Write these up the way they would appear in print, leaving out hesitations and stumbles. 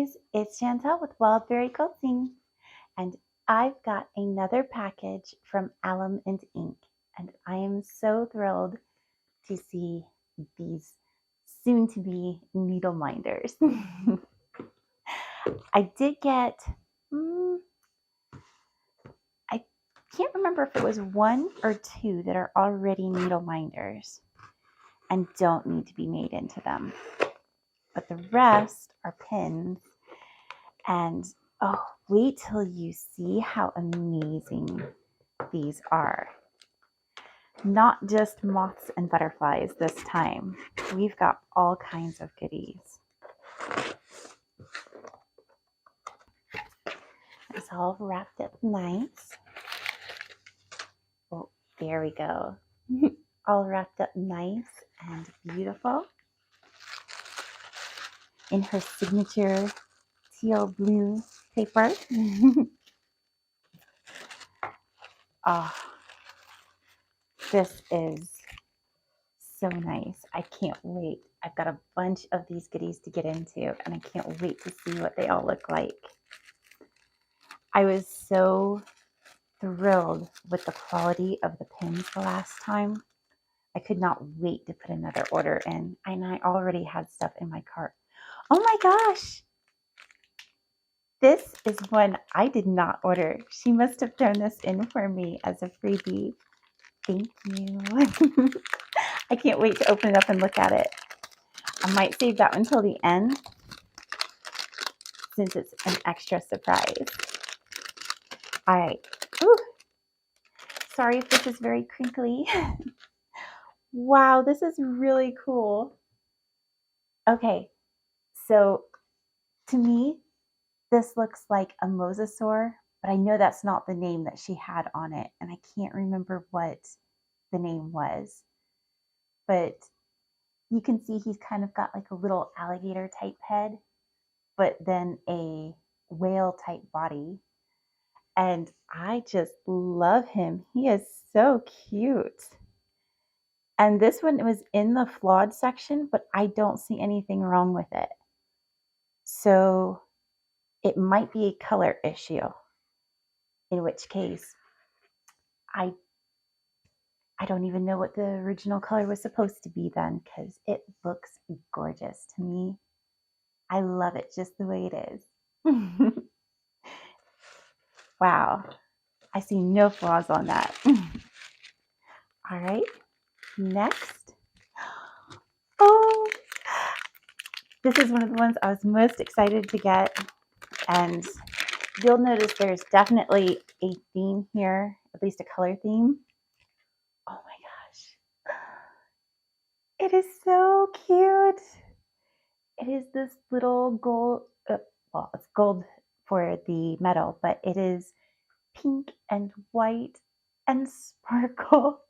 guys, it's Chantel with Wild Berry Quilting, and I've got another package from Alum and Ink, and I am so thrilled to see these soon-to-be needle minders. I did get, I can't remember if it was one or two that are already needle minders and don't need to be made into them, but the rest are pins. And oh, wait till you see how amazing these are. Not just moths and butterflies this time. We've got all kinds of goodies. It's all wrapped up nice. Oh, there we go. All wrapped up nice and beautiful. In her signature teal blue paper. Oh, this is so nice. I can't wait. I've got a bunch of these goodies to get into, and I can't wait to see what they all look like. I was so thrilled with the quality of the pins the last time. I could not wait to put another order in, and I already had stuff in my cart. Oh my gosh! This is one I did not order. She must have thrown this in for me as a freebie. Thank you. I can't wait to open it up and look at it. I might save that until the end since it's an extra surprise. All right. Ooh. Sorry if this is very crinkly. Wow, this is really cool. Okay, so to me, this looks like a mosasaur, but I know that's not the name that she had on it, and I can't remember what the name was. But you can see he's kind of got like a little alligator type head, but then a whale type body. And I just love him. He is so cute. And this one was in the flawed section, but I don't see anything wrong with it. So it might be a color issue, in which case I don't even know what the original color was supposed to be then, because it looks gorgeous to me. I love it just the way it is. Wow, I see no flaws on that. All right, next. Oh, this is one of the ones I was most excited to get, and you'll notice there's definitely a theme here, at least a color theme. Oh my gosh. It is so cute. It is this little gold, well, it's gold for the metal, but it is pink and white and sparkle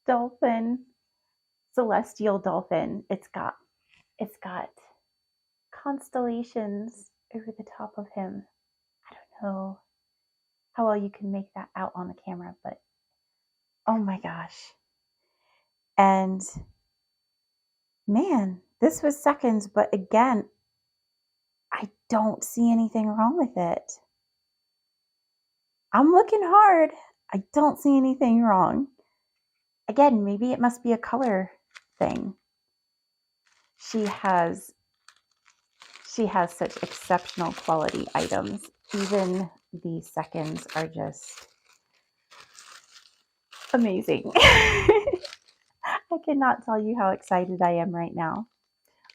dolphin, celestial dolphin. It's got constellations over the top of him. I don't know how well you can make that out on the camera, but oh my gosh. And man, this was seconds, but again, I don't see anything wrong with it. I'm looking hard. I don't see anything wrong. Again, maybe it must be a color thing. She has such exceptional quality items. Even these seconds are just amazing. I cannot tell you how excited I am right now.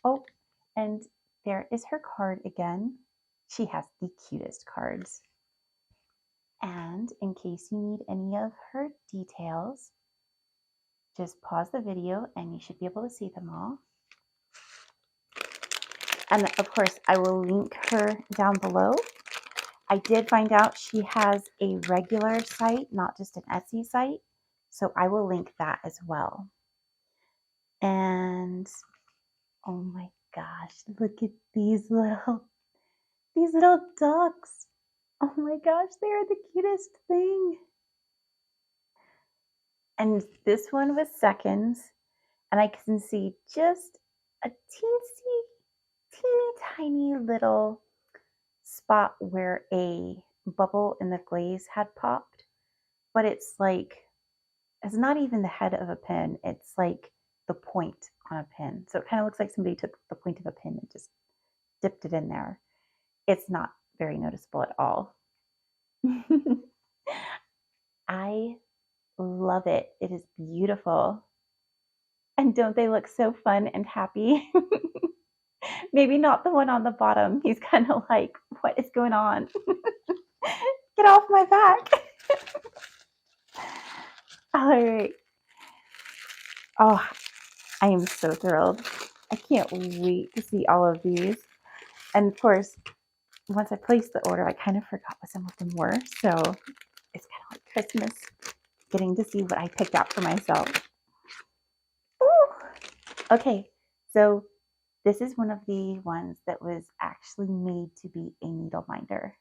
Oh, and there is her card again. She has the cutest cards. And in case you need any of her details, just pause the video and you should be able to see them all. And of course, I will link her down below. I did find out she has a regular site, not just an Etsy site. So I will link that as well. And oh my gosh, look at these little ducks. Oh my gosh, they are the cutest thing. And this one was seconds, and I can see just a teeny tiny little spot where a bubble in the glaze had popped, but it's not even the head of a pin. It's like the point on a pin. So it kind of looks like somebody took the point of a pin and just dipped it in there. It's not very noticeable at all. I love it. It is beautiful. And don't they look so fun and happy? Maybe not the one on the bottom. He's kind of like, what is going on? Get off my back. All right. Oh, I am so thrilled. I can't wait to see all of these. And of course, once I placed the order, I kind of forgot what some of them were. So it's kind of like Christmas, getting to see what I picked out for myself. Ooh. Okay, so this is one of the ones that was actually made to be a needle minder.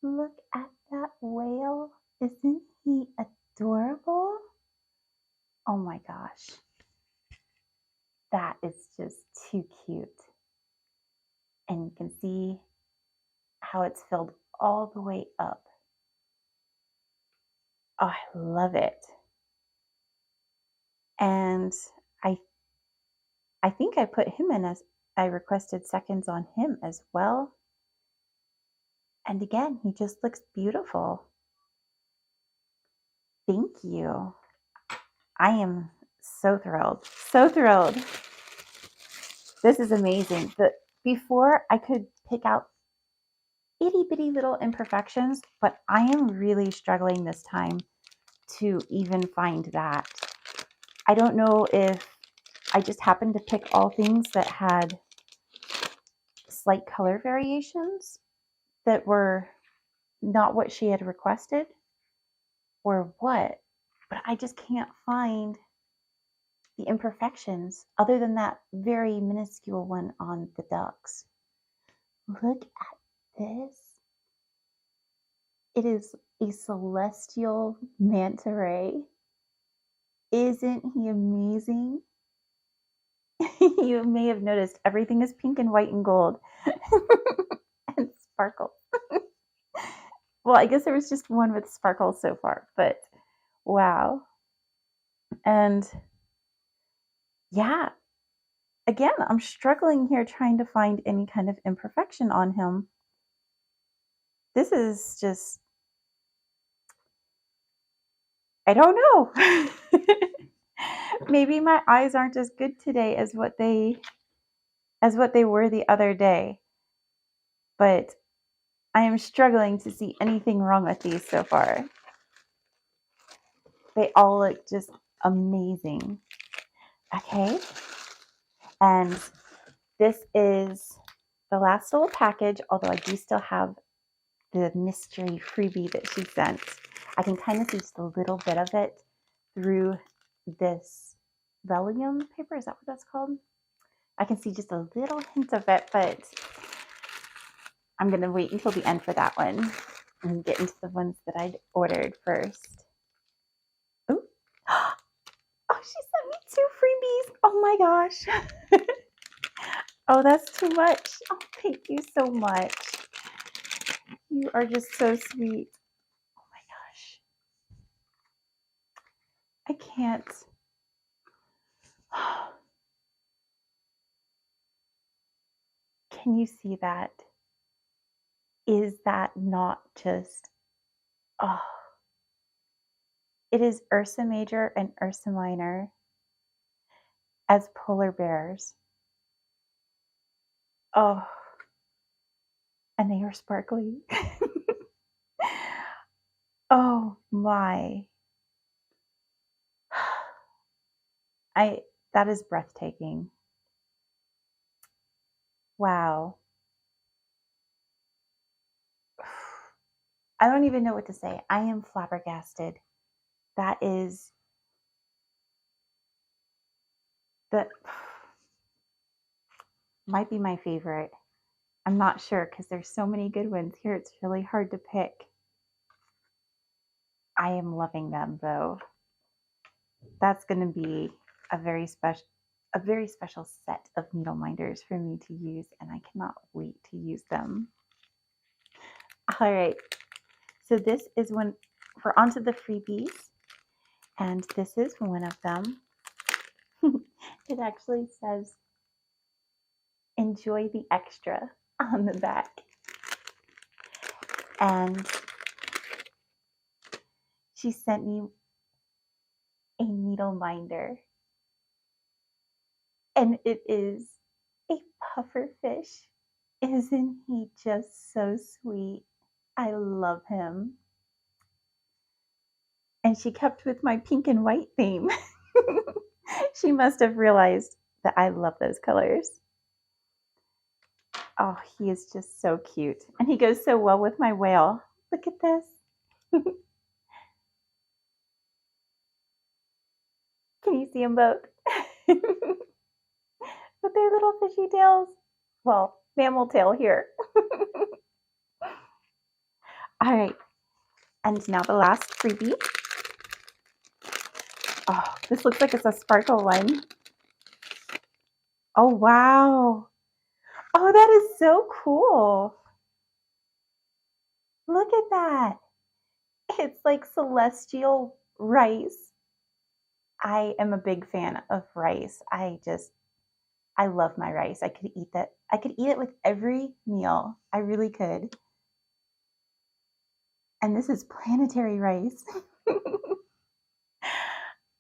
Look at that whale. Isn't he adorable? Oh my gosh. That is just too cute. And you can see how it's filled all the way up. Oh, I love it. And I think I put him in as I requested seconds on him as well. And again, he just looks beautiful. Thank you. I am so thrilled. So thrilled. This is amazing. Before I could pick out itty bitty little imperfections, but I am really struggling this time to even find that. I don't know if I just happened to pick all things that had slight color variations that were not what she had requested or what, but I just can't find the imperfections other than that very minuscule one on the ducks. Look at this. It is a celestial manta ray. Isn't he amazing? You may have noticed everything is pink and white and gold and sparkle. Well, I guess there was just one with sparkles so far, but wow. And yeah, again, I'm struggling here trying to find any kind of imperfection on him. This is just, I don't know. Maybe my eyes aren't as good today as what they were the other day. But I am struggling to see anything wrong with these so far. They all look just amazing. Okay. And this is the last little package, although I do still have the mystery freebie that she sent. I can kind of see just a little bit of it through this vellum paper. Is that what that's called? I can see just a little hint of it, but I'm going to wait until the end for that one and get into the ones that I'd ordered first. Ooh. Oh, she sent me 2 freebies. Oh my gosh. Oh, that's too much. Oh, thank you so much. You are just so sweet. Oh my gosh. I can't. Can you see that? Is that not just, oh, it is Ursa Major and Ursa Minor as polar bears. Oh, and they are sparkly. Oh my. That is breathtaking. Wow. I don't even know what to say. I am flabbergasted. That is the might be my favorite. I'm not sure because there's so many good ones here. It's really hard to pick. I am loving them though. That's going to be a very special. a very special set of needle minders for me to use, and I cannot wait to use them. All right, so this is when we're onto the freebies, and this is one of them. It actually says, "Enjoy the extra" on the back. And she sent me a needle minder, and it is a puffer fish. Isn't he just so sweet? I love him. And she kept with my pink and white theme. She must have realized that I love those colors. Oh, he is just so cute. And he goes so well with my whale. Look at this. Can you see them both? With their little fishy tails. Well, mammal tail here. All right. And now the last freebie. Oh, this looks like it's a sparkle one. Oh, wow. Oh, that is so cool. Look at that. It's like celestial rice. I am a big fan of rice. I love my rice. I could eat that. I could eat it with every meal. I really could. And this is planetary rice.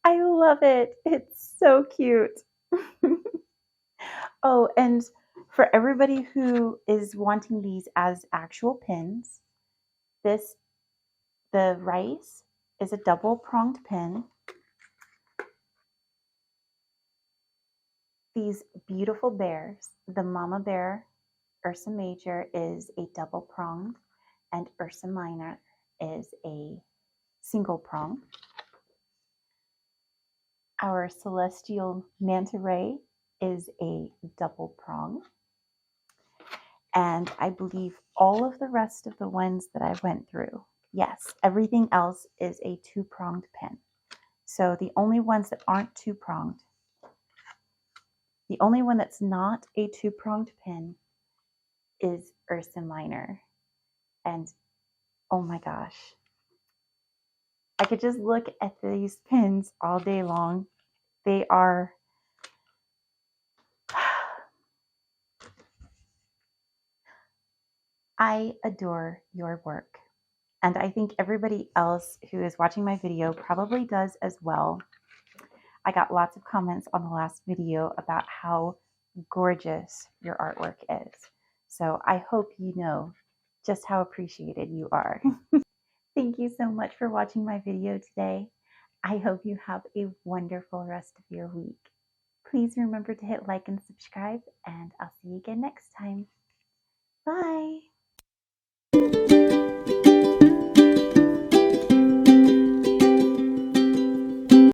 I love it. It's so cute. Oh, and for everybody who is wanting these as actual pins, the rice is a double-pronged pin. These beautiful bears, the mama bear, Ursa Major, is a double-pronged, and Ursa Minor is a single-pronged. Our celestial manta ray is a double-pronged. And I believe all of the rest of the ones that I went through, yes, everything else is a two-pronged pin. So the only ones that aren't two-pronged, the only one that's not a two-pronged pin is Ursa Minor. And oh my gosh, I could just look at these pins all day long. They are, I adore your work. And I think everybody else who is watching my video probably does as well. I got lots of comments on the last video about how gorgeous your artwork is. So I hope you know just how appreciated you are. Thank you so much for watching my video today. I hope you have a wonderful rest of your week. Please remember to hit like and subscribe, and I'll see you again next time.